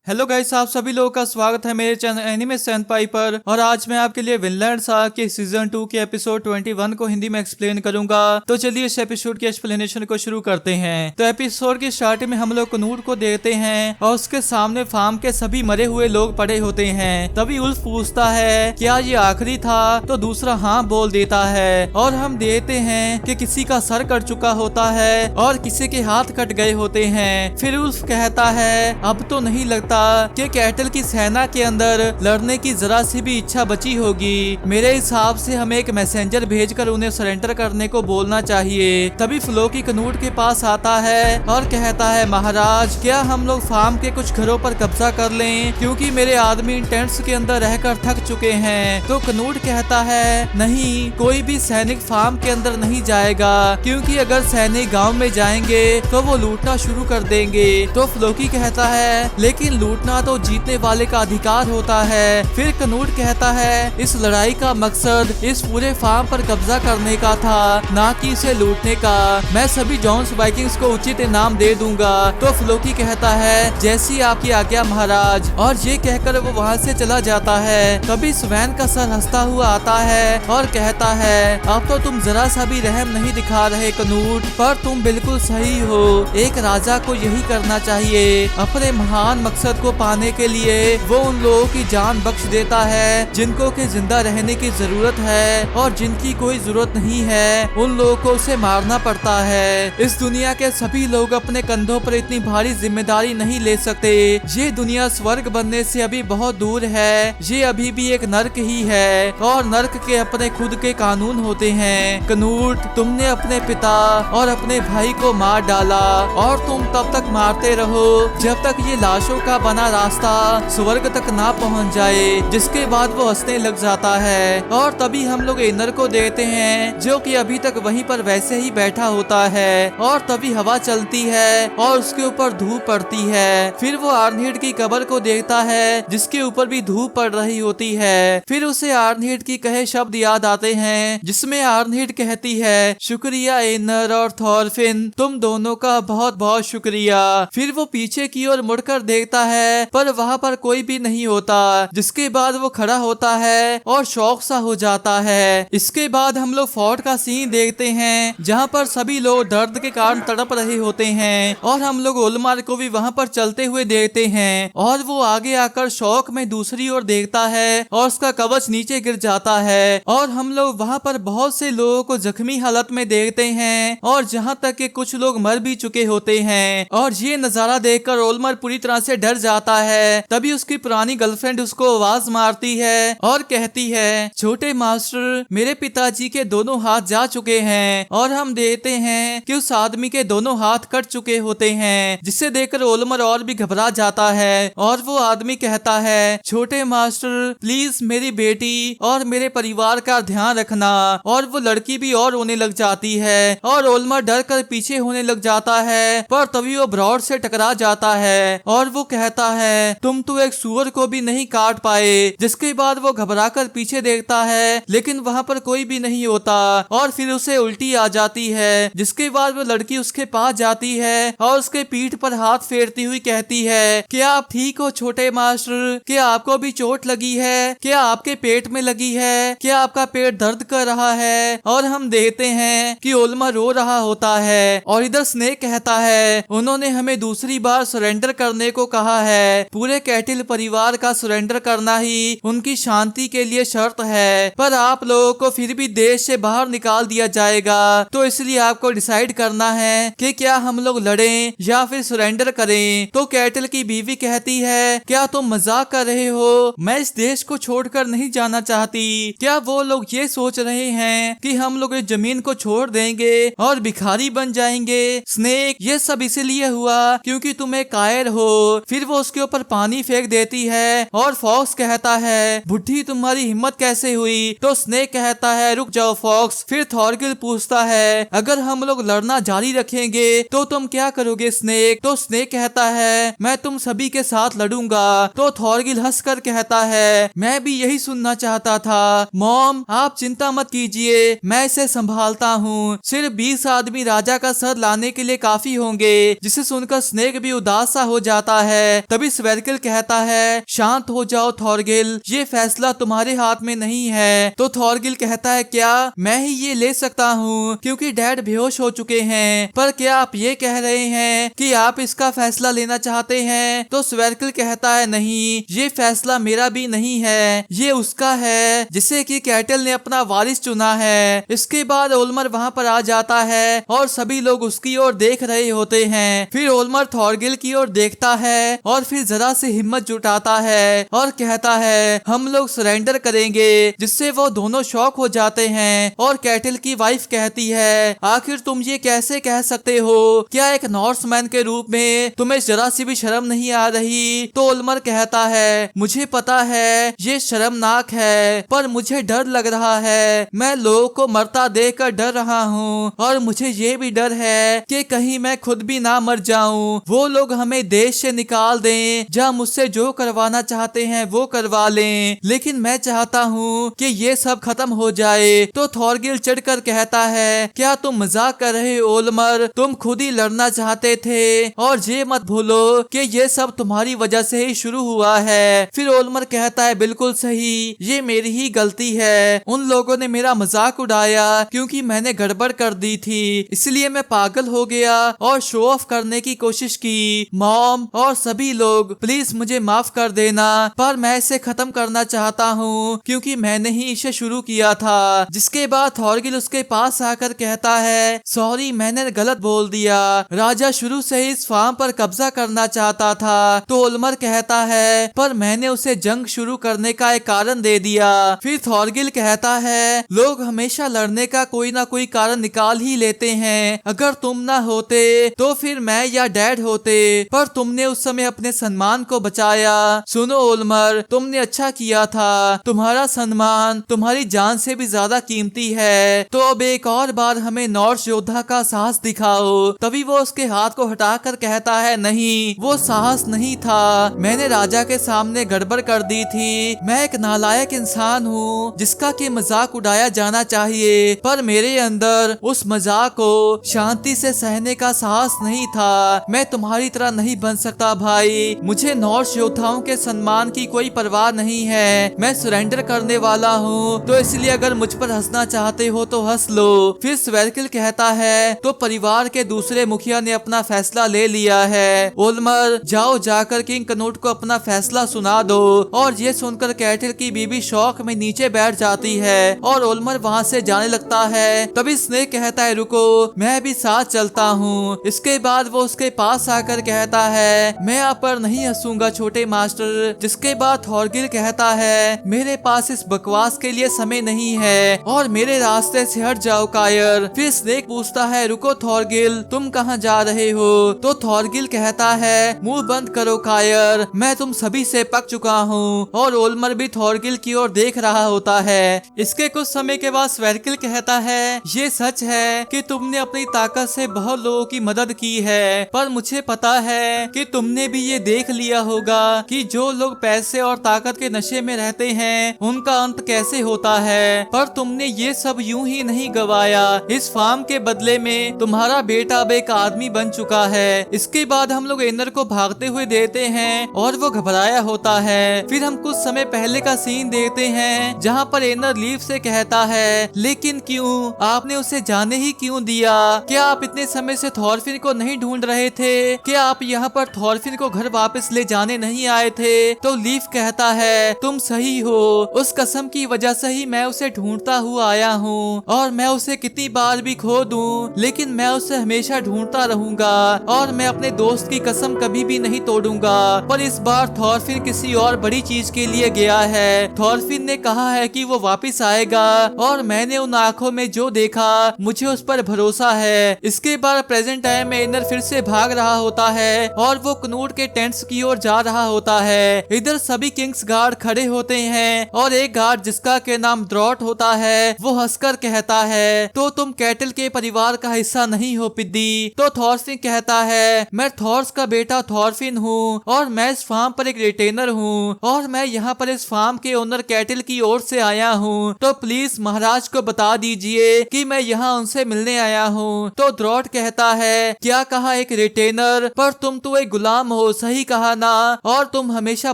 Hello guys, आप सभी लोगों का स्वागत है मेरे चैनल एनिमे सेनपाई पर। और आज मैं आपके लिए विनलैंड सागा के सीजन 2 के एपिसोड 21 को हिंदी में एक्सप्लेन करूंगा। तो चलिए इस एपिसोड के एक्सप्लेनेशन को शुरू करते हैं। तो एपिसोड की स्टार्टिंग में हम लोग कनूर को देखते हैं और उसके सामने फार्म के सभी मरे हुए लोग पड़े होते हैं। तभी उल्फ पूछता है क्या ये आखिरी था, तो दूसरा हाँ बोल देता है और हम देखते हैं कि किसी का सर कट चुका होता है और किसी के हाथ कट गए होते हैं। फिर उल्फ कहता है अब तो नहीं लगता कि कैटल की सेना के अंदर लड़ने की जरा सी भी इच्छा बची होगी। मेरे हिसाब से हमें एक मैसेंजर भेजकर उन्हें सरेंडर करने को बोलना चाहिए। तभी फ्लोकी कनूट के पास आता है और कहता है महाराज क्या हम लोग फार्म के कुछ घरों पर कब्जा कर लें, क्योंकि मेरे आदमी इन टेंट्स के अंदर रहकर थक चुके हैं। तो कनूट कहता है नहीं, कोई भी सैनिक फार्म के अंदर नहीं जाएगा, क्योंकि अगर सैनिक गांव में जाएंगे तो वो लूटना शुरू कर देंगे। तो फ्लोकी कहता है लेकिन लूटना तो जीतने वाले का अधिकार होता है। फिर कनूट कहता है इस लड़ाई का मकसद इस पूरे फार्म पर कब्जा करने का था, ना कि इसे लूटने का। मैं सभी जॉन्स वाइकिंग्स को उचित इनाम दे दूंगा। तो फ्लोकी कहता है जैसी आपकी आज्ञा महाराज, और ये कहकर वो वहाँ से चला जाता है। तभी स्वैन का सर हंसता हुआ आता है और कहता है अब तो तुम जरा सा भी रहम नहीं दिखा रहे कनूट, पर तुम बिल्कुल सही हो। एक राजा को यही करना चाहिए। अपने महान मकसद को पाने के लिए वो उन लोगों की जान बख्श देता है जिनको के जिंदा रहने की जरूरत है, और जिनकी कोई जरूरत नहीं है उन लोगों को उसे मारना पड़ता है। इस दुनिया के सभी लोग अपने कंधों पर इतनी भारी जिम्मेदारी नहीं ले सकते। ये दुनिया स्वर्ग बनने से अभी बहुत दूर है, ये अभी भी एक नर्क ही है, और नर्क के अपने खुद के कानून होते हैं। कनूट तुमने अपने पिता और अपने भाई को मार डाला, और तुम तब तक मारते रहो जब तक ये लाशों का बना रास्ता स्वर्ग तक ना पहुंच जाए। जिसके बाद वो हंसने लग जाता है और तभी हम लोग इनर को देखते हैं जो कि अभी तक वहीं पर वैसे ही बैठा होता है। और तभी हवा चलती है और उसके ऊपर धूप पड़ती है। फिर वो आर्नहीड की कब्र को देखता है जिसके ऊपर भी धूप पड़ रही होती है। फिर उसे आर्नहीड की कहे शब्द याद आते हैं जिसमें आर्नहीड कहती है शुक्रिया इनर और थॉरफिन, तुम दोनों का बहुत बहुत शुक्रिया। फिर वो पीछे की ओर मुड़कर देखता है पर वहाँ पर कोई भी नहीं होता। जिसके बाद वो खड़ा होता है और शौक सा हो जाता है। इसके बाद हम लोग फोर्ट का सीन देखते हैं जहाँ पर सभी लोग दर्द के कारण तड़प रहे होते हैं, और हम लोग ओलमार को भी वहाँ पर चलते हुए देखते हैं। और वो आगे आकर शौक में दूसरी ओर देखता है और उसका कवच नीचे गिर जाता है, और हम लोग वहाँ पर बहुत से लोगों को जख्मी हालत में देखते हैं, और जहाँ तक कि कुछ लोग मर भी चुके होते हैं। और ये नजारा देखकर ओलमर पूरी तरह से डर जाता है। तभी उसकी पुरानी गर्लफ्रेंड उसको आवाज मारती है और कहती है छोटे मास्टर, मेरे पिताजी के दोनों हाथ जा चुके हैं। और हम देखते हैं कि उस आदमी के दोनों हाथ कट चुके होते हैं, जिसे देखकर ओलमर और भी घबरा जाता है। और वो आदमी कहता है छोटे मास्टर प्लीज मेरी बेटी और मेरे परिवार का ध्यान रखना। और वो लड़की भी और रोने लग जाती है और ओलमर डर कर पीछे होने लग जाता है। पर तभी वो ब्रॉड से टकरा जाता है और वो कहता है तुम तो एक सुअर को भी नहीं काट पाए। जिसके बाद वो घबराकर पीछे देखता है लेकिन वहाँ पर कोई भी नहीं होता, और फिर उसे उल्टी आ जाती है। जिसके बाद वो लड़की उसके पास जाती है और उसके पीठ पर हाथ फेरती हुई कहती है क्या आप ठीक हो छोटे मास्टर? क्या आपको भी चोट लगी है? क्या आपके पेट में लगी है? क्या आपका पेट दर्द कर रहा है? और हम देखते हैं कि ओलमा रो रहा होता है, और इधर स्नेक कहता है उन्होंने हमें दूसरी बार सरेंडर करने को कहा है। पूरे कैटिल परिवार का सरेंडर करना ही उनकी शांति के लिए शर्त है, पर आप लोगों को फिर भी देश से बाहर निकाल दिया जाएगा। तो इसलिए आपको डिसाइड करना है कि क्या हम लोग लड़ें या फिर सरेंडर करें। तो कैटिल की बीवी कहती है क्या तुम मजाक कर रहे हो? मैं इस देश को छोड़कर नहीं जाना चाहती। क्या वो लोग ये सोच रहे हैं कि हम लोग इस जमीन को छोड़ देंगे और भिखारी बन जाएंगे? स्नेक ये सब इसीलिए हुआ क्योंकि तुम एक कायर हो। फिर वो उसके ऊपर पानी फेंक देती है और फॉक्स कहता है बुढ़ी तुम्हारी हिम्मत कैसे हुई? तो स्नेक कहता है रुक जाओ फॉक्स। फिर थॉरगिल पूछता है अगर हम लोग लड़ना जारी रखेंगे तो तुम क्या करोगे स्नेक? तो स्नेक कहता है मैं तुम सभी के साथ लड़ूंगा। तो थॉरगिल हंसकर कहता है मैं भी यही सुनना चाहता था मॉम, आप चिंता मत कीजिए, मैं इसे संभालता हूँ। सिर्फ 20 आदमी राजा का सर लाने के लिए काफी होंगे, जिसे सुनकर स्नेक भी उदास सा हो जाता है। तभी स्वेरकिल कहता है, शांत हो जाओ थॉरगिल, ये फैसला तुम्हारे हाथ में नहीं है। तो थॉरगिल कहता है, क्या मैं ही ये ले सकता हूँ क्योंकि डैड बेहोश हो चुके हैं। पर क्या आप ये कह रहे हैं कि आप इसका फैसला लेना चाहते हैं? तो स्वेरकिल कहता है, नहीं, ये फैसला मेरा भी नहीं है, ये उसका है जिसे कि कैटल ने अपना वारिस चुना है। इसके बाद ओल्मर वहाँ पर आ जाता है और सभी लोग उसकी ओर देख रहे होते हैं। फिर ओल्मर थॉरगिल की ओर देखता है और फिर जरा से हिम्मत जुटाता है और कहता है, हम लोग सरेंडर करेंगे। जिससे वो दोनों शॉक हो जाते हैं और कैटल की वाइफ कहती है, आखिर तुम ये कैसे कह सकते हो? क्या एक नॉर्समैन के रूप में तुम्हें जरा सी भी शर्म नहीं आ रही? तो ओल्मर कहता है, मुझे पता है ये शर्मनाक है, पर मुझे डर लग रहा है। मैं लोगों को मरता देखकर डर रहा हूँ और मुझे ये भी डर है कि कहीं मैं खुद भी ना मर जाऊं। वो लोग हमें देश से निकाल दें, जहाँ मुझसे जो करवाना चाहते हैं वो करवा लें, लेकिन मैं चाहता हूँ कि ये सब खत्म हो जाए। तो थॉरगिल चढ़कर कहता है, क्या तुम मजाक कर रहे हो ओल्मर? तुम खुद ही लड़ना चाहते थे और ये मत भूलो कि ये सब तुम्हारी वजह से ही शुरू हुआ है। फिर ओल्मर कहता है, बिल्कुल सही, ये मेरी ही गलती है। उन लोगों ने मेरा मजाक उड़ाया क्योंकि मैंने गड़बड़ कर दी थी, इसलिए मैं पागल हो गया और शो ऑफ करने की कोशिश की। मॉम और सभी लोग प्लीज मुझे माफ कर देना, पर मैं इसे खत्म करना चाहता हूँ क्योंकि मैंने ही इसे शुरू किया था। जिसके बाद थॉरगिल उसके पास आकर कहता है, सॉरी, मैंने गलत बोल दिया। राजा शुरू से ही इस फार्म पर कब्जा करना चाहता था। तो ओल्मर कहता है, पर मैंने उसे जंग शुरू करने का एक कारण दे दिया। फिर थॉरगिल कहता है, लोग हमेशा लड़ने का कोई ना कोई कारण निकाल ही लेते हैं। अगर तुम ना होते तो फिर मैं या डैड होते, पर तुमने उस समय अपने सम्मान को बचाया। सुनो ओल्मर, तुमने अच्छा किया था। तुम्हारा सम्मान तुम्हारी जान से भी ज्यादा कीमती है। तो अब एक और बार हमें नॉर्स योद्धा का साहस दिखाओ। तभी वो उसके हाथ को हटाकर कहता है, नहीं, वो साहस नहीं था। मैंने राजा के सामने गड़बड़ कर दी थी। मैं एक नालायक इंसान हूँ जिसका कि मजाक उड़ाया जाना चाहिए, पर मेरे अंदर उस मजाक को शांति से सहने का साहस नहीं था। मैं तुम्हारी तरह नहीं बन सकता भाई। मुझे नॉर्स योद्धाओं के सम्मान की कोई परवाह नहीं है। मैं सरेंडर करने वाला हूँ, तो इसलिए अगर मुझ पर हंसना चाहते हो तो हंस लो। फिर स्वेरकिल कहता है, तो परिवार के दूसरे मुखिया ने अपना फैसला ले लिया है। ओल्मर, जाओ जाकर किंग कनूट को अपना फैसला सुना दो। और ये सुनकर कैटल की बीबी शौक में नीचे बैठ जाती है और ओल्मर वहाँ से जाने लगता है। तभी स्नेक कहता है, रुको, मैं भी साथ चलता हूँ। इसके बाद वो उसके पास आकर कहता है, मैं आप पर नहीं हंसूंगा छोटे मास्टर। जिसके बाद थॉरगिल कहता है, मेरे पास इस बकवास के लिए समय नहीं है और मेरे रास्ते से हट जाओ कायर। फिर स्नेक पूछता है, रुको थॉरगिल, तुम कहाँ जा रहे हो? तो थॉरगिल कहता है, मुंह बंद करो कायर, मैं तुम सभी से पक चुका हूँ। और ओल्मर भी थॉरगिल की ओर देख रहा होता है। इसके कुछ समय के बाद स्वेरकिल कहता है, ये सच है कि तुमने अपनी ताकत से बहुत लोगों की मदद की है, पर मुझे पता है कि तुमने भी ये देख लिया होगा कि जो लोग पैसे और ताकत के नशे में रहते हैं उनका अंत कैसे होता है। पर तुमने ये सब यूं ही नहीं गवाया। इस फार्म के बदले में तुम्हारा बेटा अब एक आदमी बन चुका है। इसके बाद हम लोग एनर को भागते हुए देते हैं और वो घबराया होता है। फिर हम कुछ समय पहले का सीन देखते हैं जहाँ पर एनर लीव से कहता है, लेकिन क्यों? आपने उसे जाने ही क्यों दिया? क्या आप इतने समय से थॉरफिन को नहीं ढूंढ रहे थे? क्या आप यहाँ पर थॉरफिन को घर वापस ले जाने नहीं आए थे? तो लीव कहता है, तुम सही हो, उस कसम की वजह से ही मैं उसे ढूंढता हुआ आया हूँ और मैं उसे कितनी बार भी खो दूं, लेकिन मैं उसे हमेशा ढूंढता रहूंगा और मैं अपने दोस्त की कसम कभी भी नहीं तोड़ूंगा। पर इस बार थॉरफिन किसी और बड़ी चीज के लिए गया है। थॉरफिन ने कहा है कि वो वापस आएगा और मैंने उन आंखों में जो देखा मुझे उस पर भरोसा है। इसके बाद प्रेजेंट टाइम में एनर फिर से भाग रहा होता है और वो कनूट के टेंट्स की ओर जा रहा होता है। इधर सभी किंग्स गार्ड खड़े होते हैं और एक गार्ड जिसका के नाम ड्रॉट होता है वो हंसकर कहता है, तो तुम कैटल के परिवार का हिस्सा नहीं हो पिद्दी? तो थॉरफिन कहता है, मैं थॉर्स का बेटा थॉरफिन हूँ और मैं इस फार्म पर एक रिटेनर हूँ और मैं यहाँ पर इस फार्म के ओनर कैटल की ओर से आया हूँ। तो प्लीज महाराज को बता दीजिए कि मैं यहाँ उनसे मिलने आया हूँ। तो ड्रॉट कहता है, क्या कहा यहाँ एक रिटेनर, पर तुम तो एक गुलाम हो, सही कहा ना। और तुम हमेशा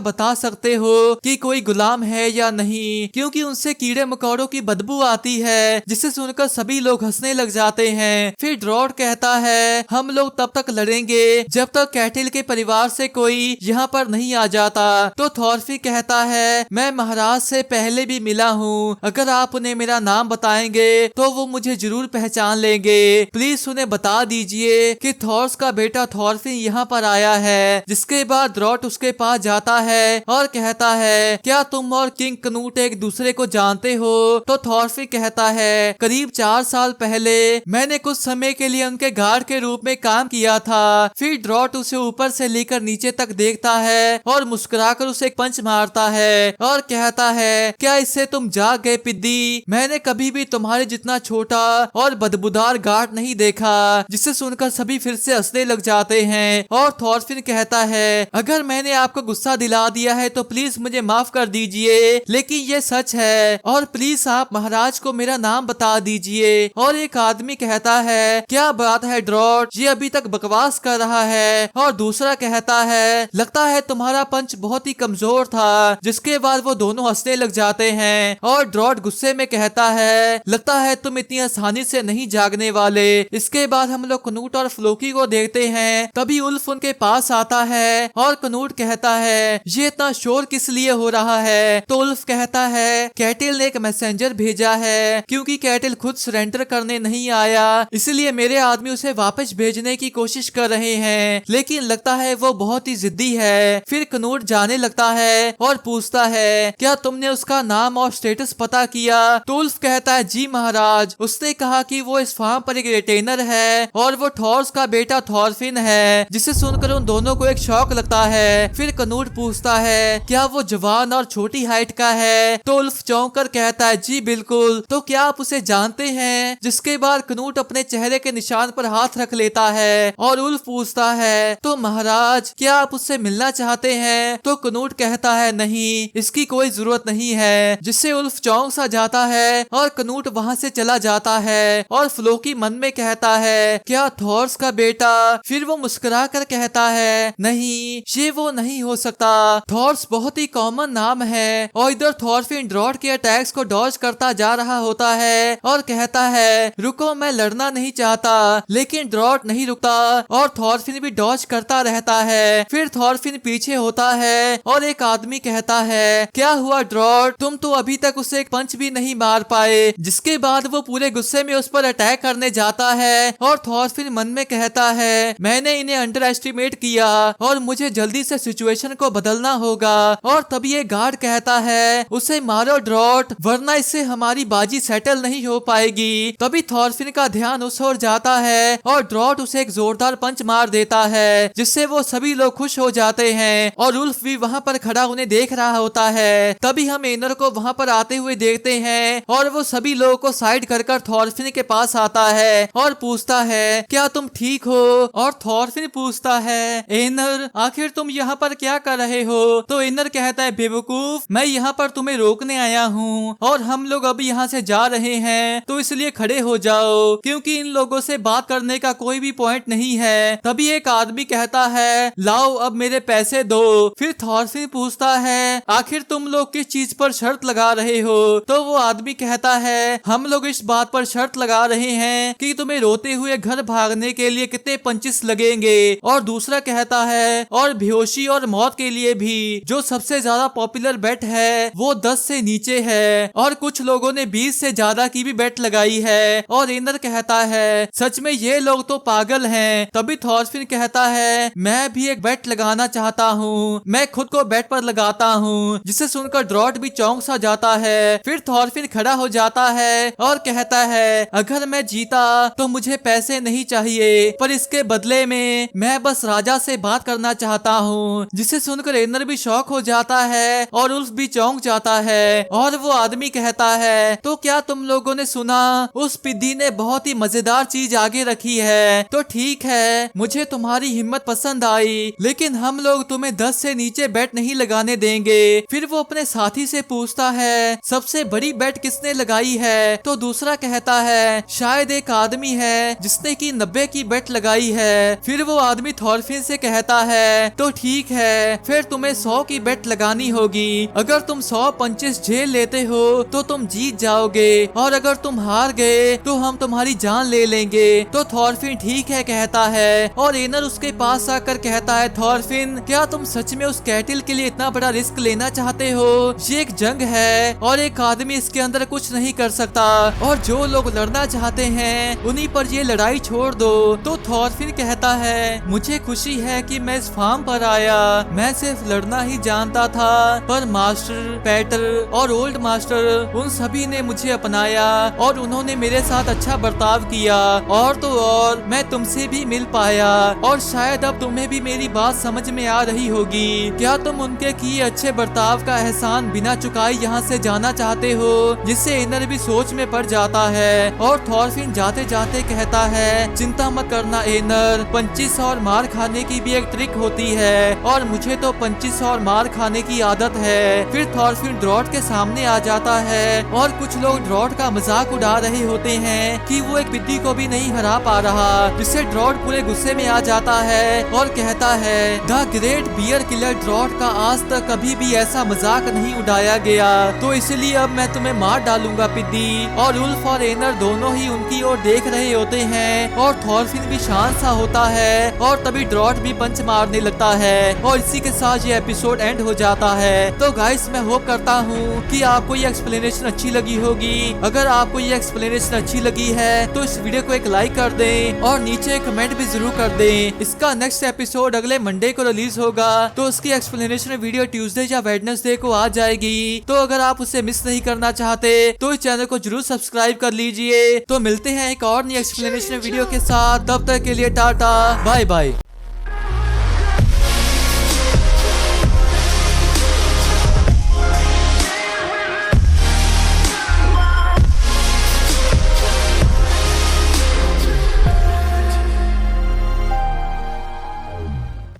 बता सकते हो कि कोई गुलाम है या नहीं, क्योंकि उनसे कीड़े मकोड़ों की बदबू आती है, जिसे सुनकर सभी लोग हंसने लग जाते हैं। फिर ड्रॉट कहता है हम लोग तब तक लड़ेंगे जब तक कैटिल के परिवार से कोई यहाँ पर नहीं आ जाता। तो थॉर्फी कहता है मैं महाराज से पहले भी मिला हूँ, अगर आप उन्हें मेरा नाम बताएंगे तो वो मुझे जरूर पहचान लेंगे। प्लीज उन्हें बता दीजिए कि थॉर्स का बेटा थॉर्फी यहाँ पर आया है। जिसके बाद ड्रॉट उसके पास जाता है और कहता है क्या तुम और किंग कनूट एक दूसरे को जानते हो? तो थॉर्फी कहता है करीब 4 साल पहले मैंने कुछ समय के लिए उनके गार्ड के रूप में काम किया था। फिर ड्रॉट उसे ऊपर से लेकर नीचे तक देखता है और मुस्कुराकर उसे एक पंच मारता है और कहता है क्या इससे तुम जाग गए पिद्दी? मैंने कभी भी तुम्हारे जितना छोटा और बदबूदार गार्ड नहीं देखा। जिसे सुनकर सभी फिर से हंसने लग जाते हैं और थॉर्फिन कहता है अगर मैंने आपको गुस्सा दिला दिया है तो प्लीज मुझे माफ कर दीजिए, लेकिन ये सच है और प्लीज आप महाराज को मेरा नाम बता दीजिए। और एक आदमी कहता है क्या बात है ड्रॉट, ये अभी तक बकवास कर रहा है। और दूसरा कहता है लगता है तुम्हारा पंच बहुत ही कमजोर था। जिसके बाद वो दोनों हंसने लग जाते हैं और ड्रॉट गुस्से में कहता है लगता है तुम इतनी आसानी से नहीं जागने वाले। इसके बाद हम लोग कनूट और फ्लोकी को देखते हैं। तभी उल्फ उनके पास आता है और कनूट कहता है ये इतना शोर किस लिए हो रहा है? तो उल्फ कहता है कैटिल ने एक मैसेंजर भेजा है, क्योंकि कैटिल खुद सरेंडर करने नहीं आया, इसलिए मेरे आदमी उसे वापस भेजने की कोशिश कर रहे हैं, लेकिन लगता है वो बहुत ही जिद्दी है। फिर कनूट जाने लगता है और पूछता है क्या तुमने उसका नाम और स्टेटस पता किया? तो उल्फ कहता है जी महाराज, उसने कहा कि वो इस फार्म पर एक रिटेनर है और वो थॉर्स का बेटा थॉर्फिन है। जिसे सुनकर उन दोनों को एक शौक लगता है। फिर कनूट पूछता है क्या वो जवान और छोटी हाइट का है? तो उल्फ चौंक कर कहता है जी बिल्कुल। तो क्या आप उसे जानते हैं? जिसके बाद कनूट अपने चेहरे के निशान पर हाथ रख लेता है और उल्फ पूछता है तो महाराज क्या आप उससे मिलना चाहते हैं? तो कनूट कहता है नहीं, इसकी कोई जरूरत नहीं है। जिससे उल्फ चौंक सा जाता है और कनूट वहाँ से चला जाता है। और फ्लोकी मन में कहता है क्या थॉर्स का बेटा? फिर वो मुस्कुरा कर कहता है नहीं, ये वो नहीं हो सकता। थॉर्स बहुत ही कॉमन नाम है। और इधर थॉर्फिन ड्रॉट के अटैक्स को डॉज करता जा रहा होता है और कहता है रुको, मैं लड़ना नहीं चाहता। लेकिन ड्रॉट नहीं रुकता और थॉर्फिन भी डॉज करता रहता है। फिर थॉर्फिन पीछे होता है और एक आदमी कहता है क्या हुआ ड्रॉट, तुम तो अभी तक उसे एक पंच भी नहीं मार पाए। जिसके बाद वो पूरे गुस्से में उस पर अटैक करने जाता है और थॉर्फिन मन में कहता है मैंने इन्हें अंडर एस्टिमेट किया और मुझे जल्दी से सिचुएशन को बदलना होगा। और तभी ये गार्ड कहता है उसे मारो ड्रॉट, वरना इससे हमारी बाजी सेटल नहीं हो पाएगी। तभी थॉर्फिन का ध्यान उस ओर जाता है और ड्रॉट उसे एक जोरदार पंच मार देता है, जिससे वो सभी लोग खुश हो जाते हैं। और उल्फ भी वहाँ पर खड़ा उन्हें देख रहा होता है। तभी हम एनर को वहाँ पर आते हुए देखते हैं और वो सभी लोगों को साइड कर थॉर्फिन के पास आता है और पूछता है क्या तुम ठीक हो? और थॉर्फिन पूछता है एनर आखिर तुम यहाँ पर क्या कर रहे हो? तो एनर कहता है बेवकूफ, मैं यहाँ पर तुम्हें रोकने आया हूँ और हम लोग अभी यहाँ से जा रहे हैं, तो इसलिए खड़े हो जाओ, क्योंकि इन लोगों से बात करने का कोई भी पॉइंट नहीं है। तभी एक आदमी कहता है लाओ अब मेरे पैसे दो। फिर थॉर्फिन पूछता है आखिर तुम लोग किस चीज पर शर्त लगा रहे हो? तो वो आदमी कहता है हम लोग इस बात पर शर्त लगा रहे हैं कि तुम्हें रोते हुए घर भागने के लिए कितने पंचिस लगेंगे। और दूसरा कहता है और बेहोशी और मौत के लिए भी जो सबसे ज्यादा पॉपुलर बेट है वो 10 से नीचे है और कुछ लोगों ने 20 से ज्यादा की भी बेट लगाई है। और एनर कहता है सच में ये लोग तो पागल हैं। तभी थॉर्फिन कहता है मैं भी एक बेट लगाना चाहता हूँ, मैं खुद को बेट पर लगाता हूँ। जिसे सुनकर ड्रॉट भी चौंक सा जाता है। फिर थॉर्फिन खड़ा हो जाता है और कहता है अगर मैं जीता तो मुझे पैसे नहीं चाहिए, पर इसके बदले में मैं बस राजा से बात करना चाहता हूँ। जिसे सुनकर एनर भी शौक हो जाता है और उल्फ भी चौंक जाता है। और वो आदमी कहता है तो क्या तुम लोगों ने सुना, उस पिद्दी ने बहुत ही मजेदार चीज आगे रखी है। तो ठीक है, मुझे तुम्हारी हिम्मत पसंद आई, लेकिन हम लोग तुम्हें 10 से नीचे बेट नहीं लगाने देंगे। फिर वो अपने साथी से पूछता है सबसे बड़ी बेट किसने लगाई है? तो दूसरा कहता है शायद एक आदमी है जिसने की 90 की बेट लगाई लगाई है। फिर वो आदमी थॉरफिन से कहता है तो ठीक है, फिर तुम्हें 100 की बेट लगानी होगी। अगर तुम 100 पंचेस झेल लेते हो तो तुम जीत जाओगे, और अगर तुम हार गए तो हम तुम्हारी जान ले लेंगे। तो थॉरफिन ठीक है कहता है, और एनर उसके पास आकर कहता है थॉरफिन, क्या तुम सच में उस कैटल के लिए इतना बड़ा रिस्क लेना चाहते हो? ये एक जंग है और एक आदमी इसके अंदर कुछ नहीं कर सकता, और जो लोग लड़ना चाहते हैं उन्हीं पर ये लड़ाई छोड़ दो। तो थॉरफिन कहता है मुझे खुशी है कि मैं इस फार्म पर आया, मैं सिर्फ लड़ना ही जानता था, पर मास्टर, पैटर और ओल्ड मास्टर उन सभी ने मुझे अपनाया और उन्होंने मेरे साथ अच्छा बर्ताव किया, और तो और मैं तुमसे भी मिल पाया, और शायद अब तुम्हें भी मेरी बात समझ में आ रही होगी। क्या तुम उनके किए अच्छे बर्ताव का एहसान बिना चुकाई यहाँ से जाना चाहते हो? जिससे एनर भी सोच में पड़ जाता है, और थॉरफिन जाते जाते कहता है चिंता मत करना एनर, 25 और मार खाने की भी एक ट्रिक होती है, और मुझे तो 25 और मार खाने की आदत है। फिर थॉरफिन ड्रॉट के सामने आ जाता है, और कुछ लोग ड्रॉट का मजाक उड़ा रहे होते हैं कि वो एक बिद्दी को भी नहीं हरा पा रहा, जिससे ड्रॉट पूरे गुस्से में आ जाता है और कहता है the great bear killer drought का आज तक कभी भी ऐसा मजाक नहीं उड़ाया गया, तो इसलिए अब मैं तुम्हें मार डालूंगा पिद्दी। और उल्फ और एनर दोनों ही उनकी ओर देख रहे होते हैं, और थॉरफिन भी शांत सा होता है, और तभी ड्रॉट भी पंच मारने लगता है, और इसी के साथ ये एपिसोड एंड हो जाता है। तो गाइस मैं होप करता हूँ कि आपको ये एक्सप्लेनेशन अच्छी लगी होगी। अगर आपको ये एक्सप्लेनेशन अच्छी लगी है तो इस वीडियो को एक लाइक कर दें, और नीचे कमेंट भी जरूर कर दें। इसका नेक्स्ट एपिसोड अगले मंडे को रिलीज होगा, तो उसकी एक्सप्लेनेशन वीडियो ट्यूसडे या वेडनेसडे को आ जाएगी। तो अगर आप उसे मिस नहीं करना चाहते तो इस चैनल को जरूर सब्सक्राइब कर लीजिए। तो मिलते हैं एक और नई एक्सप्लेनेशन वीडियो के साथ, तब तक के लिए टाटा बाय बाय।